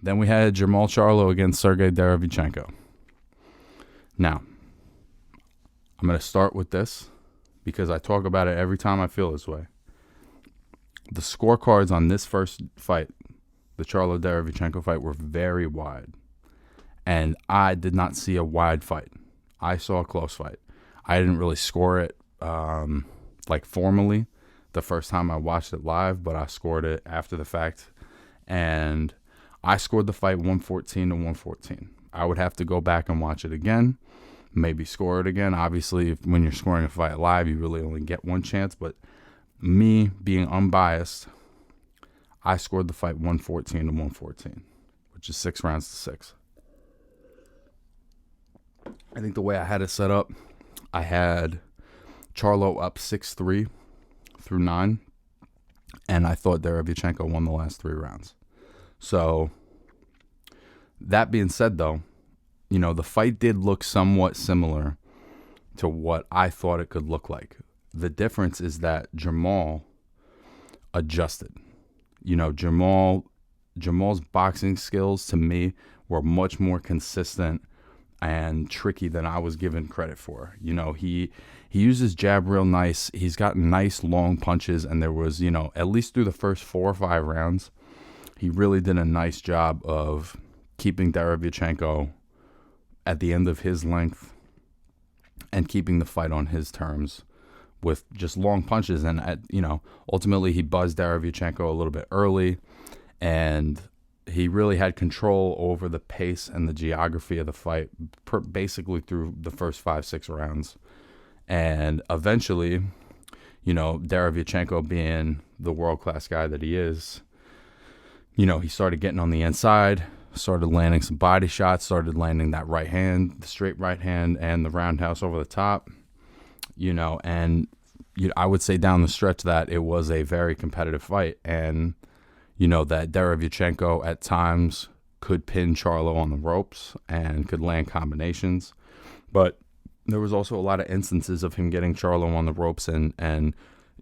Then we had Jermall Charlo against Sergiy Derevyanchenko. Now, I'm going to start with this because I talk about it every time I feel this way. The scorecards on this first fight, the Charlo Derevyanchenko fight, were very wide. And I did not see a wide fight. I saw a close fight. I didn't really score it formally the first time I watched it live, but I scored it after the fact. And I scored the fight 114 to 114. I would have to go back and watch it again, maybe score it again. Obviously, when you're scoring a fight live, you really only get one chance. But me being unbiased, I scored the fight 114 to 114, which is 6 rounds to 6. I think the way I had it set up, I had Charlo up 6-3 through 9, and I thought Derevyanchenko won the last 3 rounds. So, that being said, though, the fight did look somewhat similar to what I thought it could look like. The difference is that Jermall adjusted. Jermall's boxing skills, to me, were much more consistent and tricky than I was given credit for. He uses jab real nice. He's got nice long punches, and there was, at least through the first 4 or 5 rounds, he really did a nice job of keeping Derevyanchenko at the end of his length and keeping the fight on his terms with just long punches. And ultimately he buzzed Derevyanchenko a little bit early, and he really had control over the pace and the geography of the fight basically through the first 5-6 rounds. And eventually, Derevyanchenko, being the world-class guy that he is, he started getting on the inside, started landing some body shots, started landing that right hand, the straight right hand, and the roundhouse over the top. I would say down the stretch that it was a very competitive fight. And that Derevyanchenko at times could pin Charlo on the ropes and could land combinations. But there was also a lot of instances of him getting Charlo on the ropes and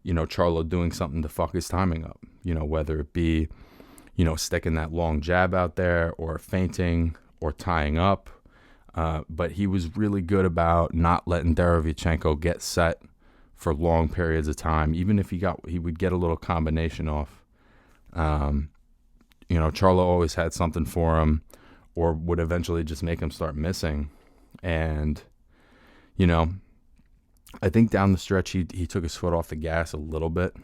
Charlo doing something to fuck his timing up, whether it be, sticking that long jab out there or feinting or tying up. But he was really good about not letting Derevyanchenko get set for long periods of time. Even if he would get a little combination off. Charlo always had something for him, or would eventually just make him start missing. And, I think down the stretch he took his foot off the gas a little bit.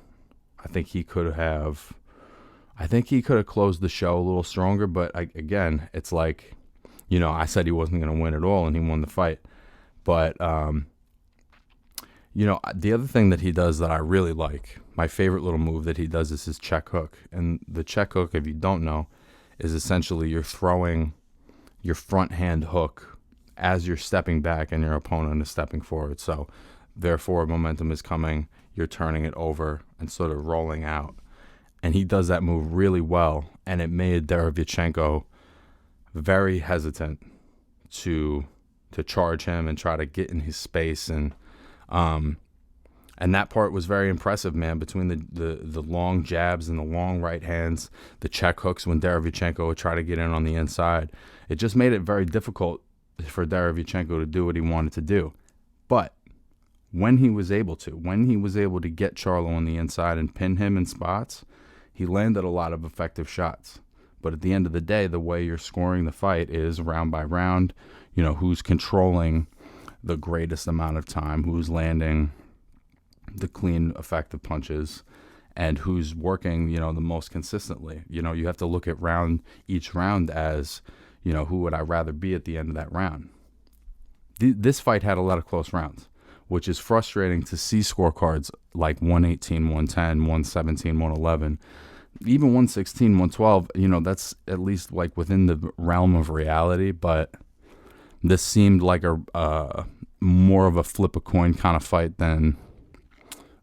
I think he could have closed the show a little stronger, but again, it's like, I said he wasn't going to win at all, and he won the fight. But, the other thing that he does that I really like, my favorite little move that he does, is his check hook. And the check hook, if you don't know, is essentially you're throwing your front hand hook as you're stepping back and your opponent is stepping forward. So therefore, momentum is coming, you're turning it over and sort of rolling out. And he does that move really well, and it made Derevyanchenko very hesitant to charge him and try to get in his space. And that part was very impressive, man, between the long jabs and the long right hands, the check hooks when Derevyanchenko would try to get in on the inside. It just made it very difficult for Derevyanchenko to do what he wanted to do. But when he was able to get Charlo on the inside and pin him in spots, he landed a lot of effective shots. But at the end of the day, the way you're scoring the fight is round by round, who's controlling the greatest amount of time, who's landing the clean, effective punches, and who's working, the most consistently. You have to look at each round as, who would I rather be at the end of that round? This fight had a lot of close rounds, which is frustrating to see scorecards like 118, 110, 117, 111, even 116, 112. That's at least like within the realm of reality, but this seemed like a more of a flip a coin kind of fight than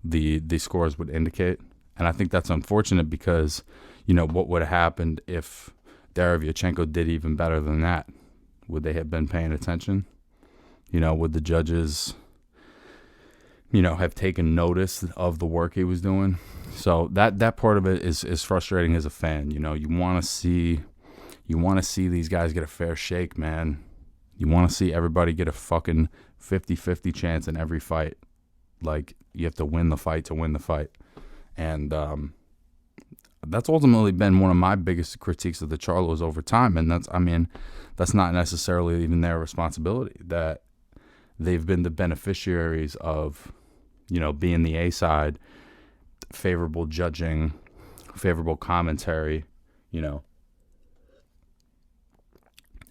the scores would indicate. And I think that's unfortunate because, what would have happened if Derevyanchenko did even better than that? Would they have been paying attention? Would the judges, have taken notice of the work he was doing? So that part of it is frustrating as a fan. You want to You want to see these guys get a fair shake, man. You want to see everybody get a fucking 50-50 chance in every fight. Like, you have to win the fight to win the fight. And that's ultimately been one of my biggest critiques of the Charlos over time. And that's not necessarily even their responsibility, that they've been the beneficiaries of, being the A side, favorable judging, favorable commentary,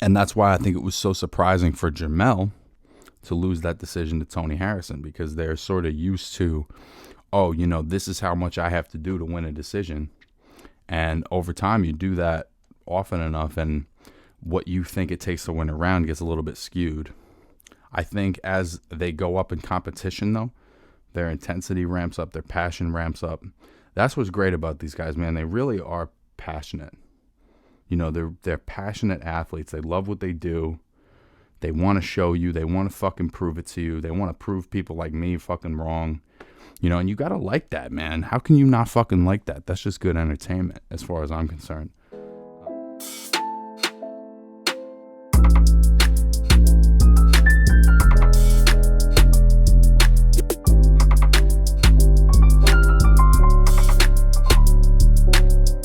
And that's why I think it was so surprising for Jermall to lose that decision to Tony Harrison, because they're sort of used to, this is how much I have to do to win a decision. And over time, you do that often enough, and what you think it takes to win a round gets a little bit skewed. I think as they go up in competition, though, their intensity ramps up, their passion ramps up. That's what's great about these guys, man. They really are passionate. They're passionate athletes. They love what they do. They want to show you. They want to fucking prove it to you. They want to prove people like me fucking wrong. And you got to like that, man. How can you not fucking like that? That's just good entertainment as far as I'm concerned.